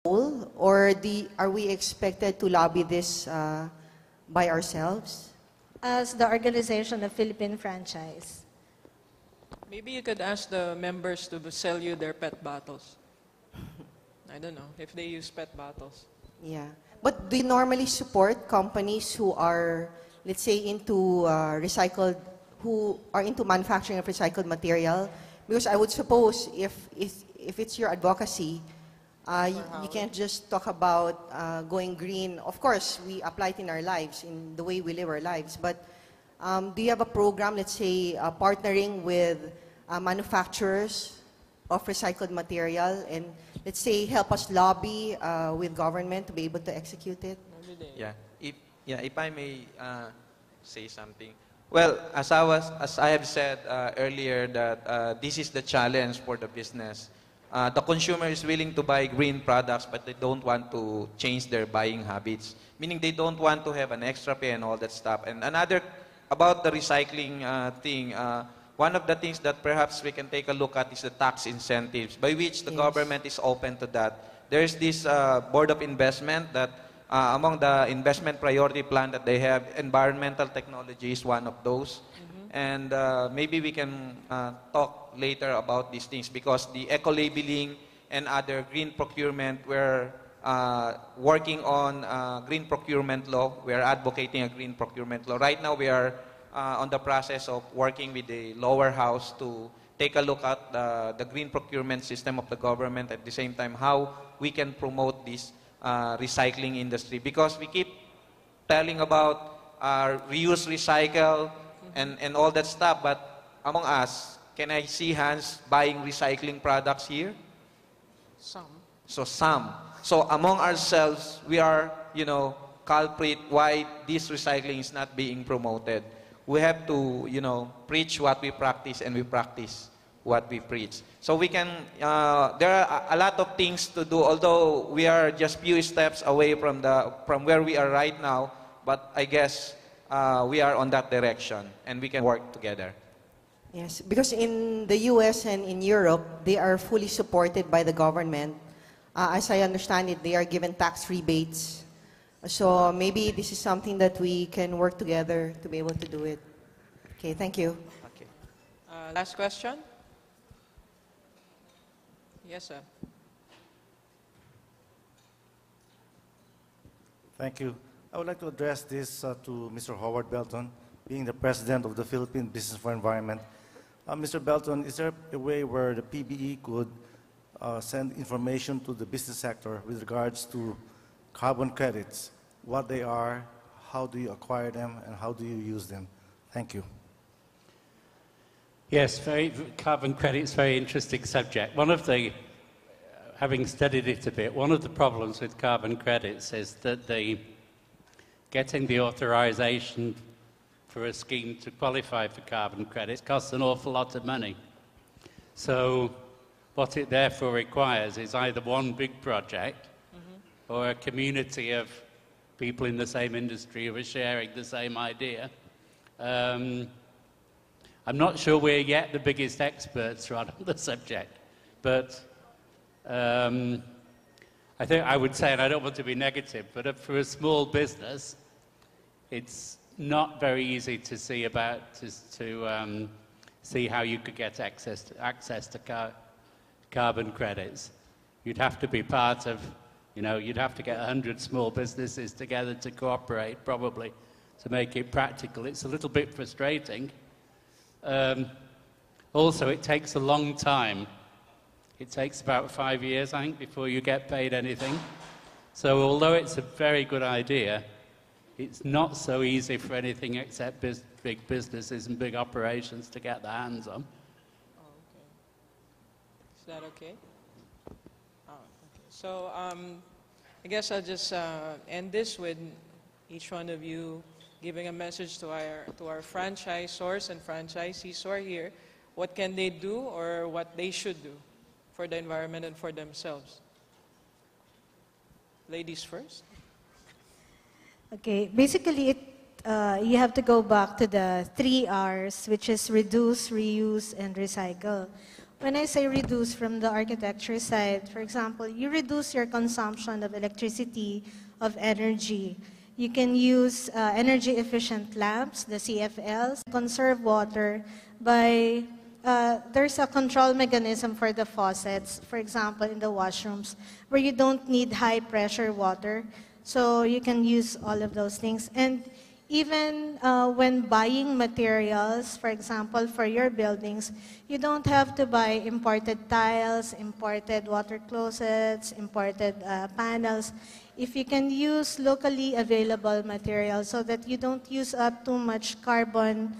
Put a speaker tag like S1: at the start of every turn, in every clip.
S1: role, or are we expected to lobby this by ourselves?
S2: As the Organization of Philippine Franchise.
S3: Maybe you could ask the members to sell you their PET bottles. I don't know if they use PET bottles.
S1: Yeah. But do you normally support companies who are, let's say, into who are into manufacturing of recycled material? Because I would suppose if it's your advocacy, you can't just talk about going green. Of course, we apply it in our lives, in the way we live our lives. But do you have a program, let's say, partnering with manufacturers of recycled material and, let's say, help us lobby with government to be able to execute it?
S4: Yeah, if I may say something. Well, as I have said earlier, that this is the challenge for the business. The consumer is willing to buy green products, but they don't want to change their buying habits. Meaning they don't want to have an extra pay and all that stuff. And another, about the recycling thing, one of the things that perhaps we can take a look at is the tax incentives, by which the government is open to that. There's this Board of Investment that among the investment priority plan that they have, environmental technology is one of those. And maybe we can talk later about these things, because the eco-labeling and other green procurement, we're working on green procurement law. We're advocating a green procurement law. Right now we are on the process of working with the lower house to take a look at the green procurement system of the government, at the same time how we can promote this recycling industry. Because we keep telling about reuse, recycle, and all that stuff, but among us, can I see hands buying recycling products here?
S3: Some.
S4: So some. So among ourselves, we are, culprit why this recycling is not being promoted. We have to, preach what we practice, and we practice what we preach. So we can, there are a lot of things to do, although we are just few steps away from where we are right now, but I guess we are on that direction, and we can work together.
S1: Yes, because in the US and in Europe, they are fully supported by the government. As I understand it, they are given tax rebates. So maybe this is something that we can work together to be able to do it. Okay, thank you.
S4: Okay.
S3: Last question? Yes, sir.
S5: Thank you. I would like to address this to Mr. Howard Belton, being the president of the Philippine Business for Environment. Mr. Belton, is there a way where the PBE could send information to the business sector with regards to carbon credits, what they are, how do you acquire them, and how do you use them? Thank you.
S6: Yes, carbon credits, very interesting subject. One of the, having studied it a bit, one of the problems with carbon credits is that getting the authorization for a scheme to qualify for carbon credits costs an awful lot of money. So what it therefore requires is either one big project or a community of people in the same industry who are sharing the same idea. I'm not sure we're yet the biggest experts on the subject, but I think I would say, and I don't want to be negative, but for a small business, it's not very easy to see see how you could get access to carbon credits. You'd have to be part of, you'd have to get 100 small businesses together to cooperate, probably, to make it practical. It's a little bit frustrating. Also, it takes a long time. It takes about 5 years, I think, before you get paid anything. So although it's a very good idea, it's not so easy for anything except big businesses and big operations to get their hands on.
S3: Oh, okay. Is that okay? Oh, okay. So I guess I'll just end this with each one of you giving a message to our franchisors and franchisees who are here. What can they do, or what they should do for the environment and for themselves? Ladies first.
S2: Okay, basically you have to go back to the 3 R's, which is reduce, reuse, and recycle. When I say reduce from the architecture side, for example, you reduce your consumption of electricity, of energy. You can use energy efficient lamps, the CFLs, conserve water by, there's a control mechanism for the faucets, for example, in the washrooms, where you don't need high pressure water. So you can use all of those things. And even when buying materials, for example, for your buildings, you don't have to buy imported tiles, imported water closets, imported panels. If you can use locally available materials so that you don't use up too much carbon,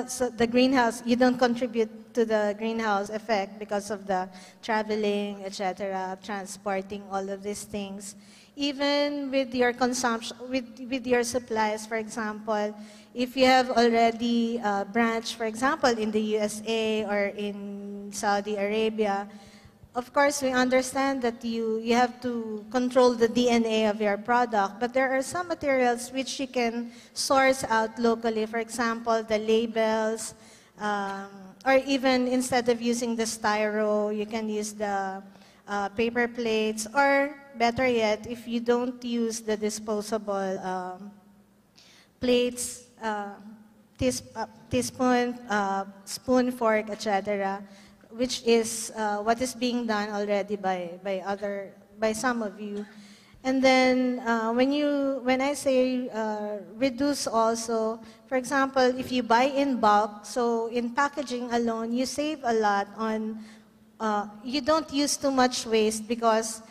S2: so the greenhouse, you don't contribute to the greenhouse effect because of the traveling, etc., transporting, all of these things. Even with your consumption, with your supplies, for example, if you have already a branch, for example, in the USA or in Saudi Arabia, of course, we understand that you have to control the DNA of your product, but there are some materials which you can source out locally. For example, the labels, or even instead of using the styro, you can use the paper plates, or better yet, if you don't use the disposable plates, teaspoon, spoon, fork, etc., which is what is being done already by some of you. And then when I say reduce also, for example, if you buy in bulk, so in packaging alone, you save a lot on, you don't use too much waste because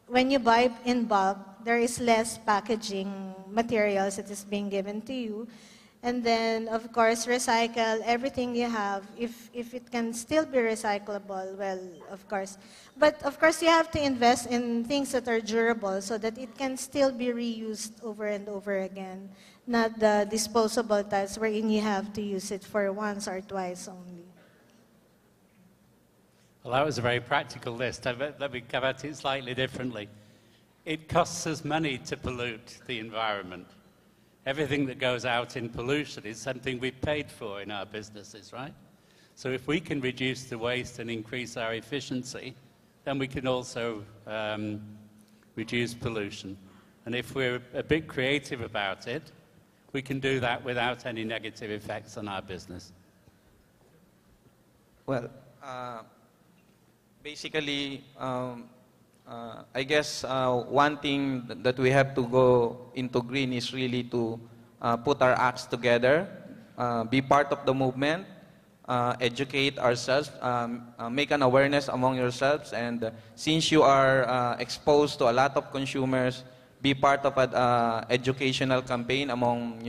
S2: when you buy in bulk, there is less packaging materials that is being given to you. And then, of course, recycle everything you have. If it can still be recyclable, well, of course. But, of course, you have to invest in things that are durable so that it can still be reused over and over again, not the disposable types wherein you have to use it for once or twice only.
S6: Well, that was a very practical list. Let me come at it slightly differently. It costs us money to pollute the environment. Everything that goes out in pollution is something we've paid for in our businesses, right? So if we can reduce the waste and increase our efficiency, then we can also reduce pollution. And if we're a bit creative about it, we can do that without any negative effects on our business.
S4: Well, basically, I guess one thing that we have to go into green is really to put our acts together, be part of the movement, educate ourselves, make an awareness among yourselves, and since you are exposed to a lot of consumers, be part of an educational campaign among,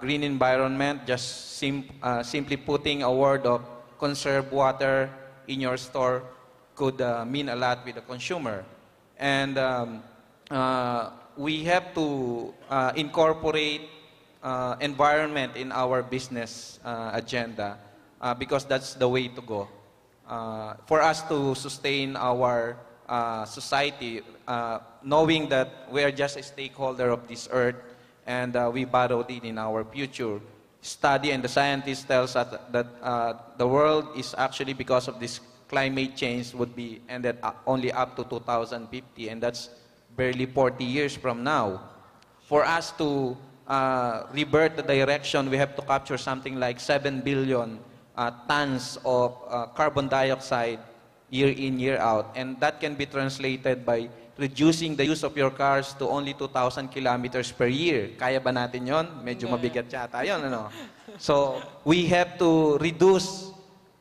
S4: green environment, just simply putting a word of conserve water in your store could mean a lot with the consumer. And we have to incorporate environment in our business agenda because that's the way to go. For us to sustain our society, knowing that we are just a stakeholder of this earth and we borrowed it in our future. Study and the scientists tells us that the world is actually, because of this climate change, would be ended only up to 2050, and that's barely 40 years from now. For us to revert the direction, we have to capture something like 7 billion tons of carbon dioxide year in, year out, and that can be translated by reducing the use of your cars to only 2,000 kilometers per year. Kaya ba natin yon? Medyo mabigat yata yun, ano? So, we have to reduce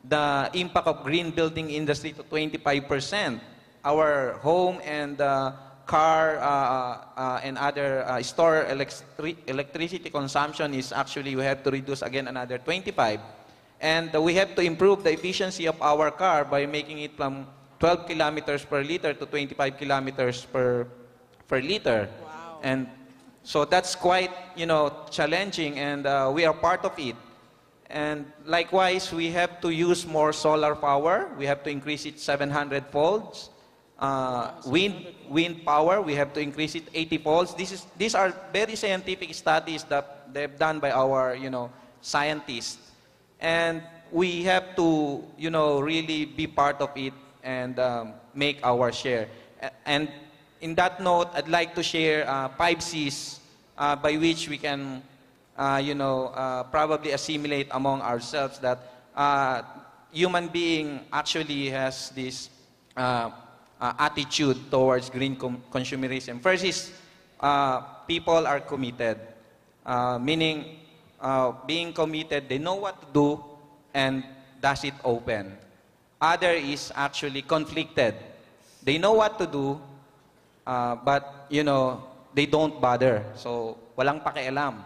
S4: the impact of green building industry to 25%. Our home and car and other store electricity consumption is actually, we have to reduce again another 25. And we have to improve the efficiency of our car by making it from 12 kilometers per liter to 25 kilometers per liter.
S3: Wow.
S4: And so that's quite, challenging, and we are part of it. And likewise, we have to use more solar power. We have to increase it 700 folds. wind power, we have to increase it 80 volts. These are very scientific studies that they've done by our, scientists. And we have to, really be part of it and make our share. And in that note, I'd like to share 5 C's by which we can, probably assimilate among ourselves that human being actually has this attitude towards green consumerism. First is people are committed, meaning being committed, they know what to do and does it open. Other is actually conflicted. They know what to do, but they don't bother. So walang pakialam.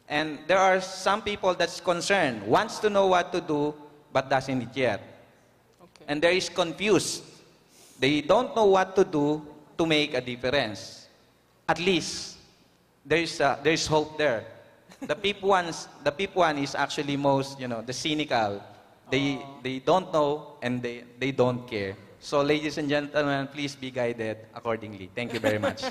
S4: And there are some people that's concerned, wants to know what to do, but doesn't it yet.
S3: Okay.
S4: And there is confused. They don't know what to do to make a difference. At least there's hope there. The peep one is actually most, the cynical. They don't know and they don't care. So ladies and gentlemen, please be guided accordingly. Thank you very much.